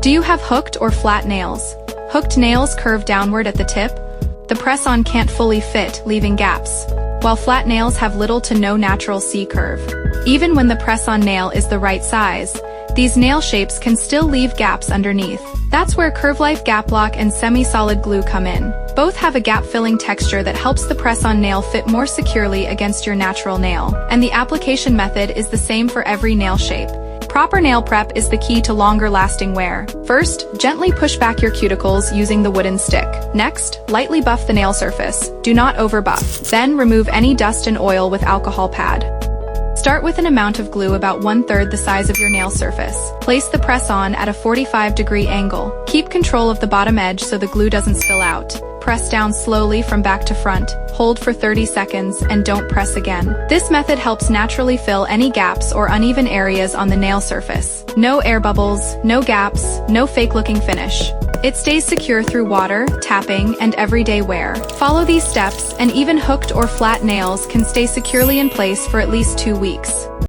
Do you have hooked or flat nails? Hooked nails curve downward at the tip. The press-on can't fully fit, leaving gaps, while flat nails have little to no natural C-curve. Even when the press-on nail is the right size, these nail shapes can still leave gaps underneath. That's where CurvLife Gap Lock and semi-solid glue come in. Both have a gap-filling texture that helps the press-on nail fit more securely against your natural nail. And the application method is the same for every nail shape. Proper nail prep is the key to longer-lasting wear. First, gently push back your cuticles using the wooden stick. Next, lightly buff the nail surface. Do not over-buff. Then remove any dust and oil with alcohol pad. Start with an amount of glue about 1/3 the size of your nail surface. Place the press-on at a 45-degree angle. Keep control of the bottom edge so the glue doesn't spill out. Press down slowly from back to front, hold for 30 seconds, and don't press again. This method helps naturally fill any gaps or uneven areas on the nail surface. No air bubbles, no gaps, no fake-looking finish. It stays secure through water, tapping, and everyday wear. Follow these steps, and even hooked or flat nails can stay securely in place for at least 2 weeks.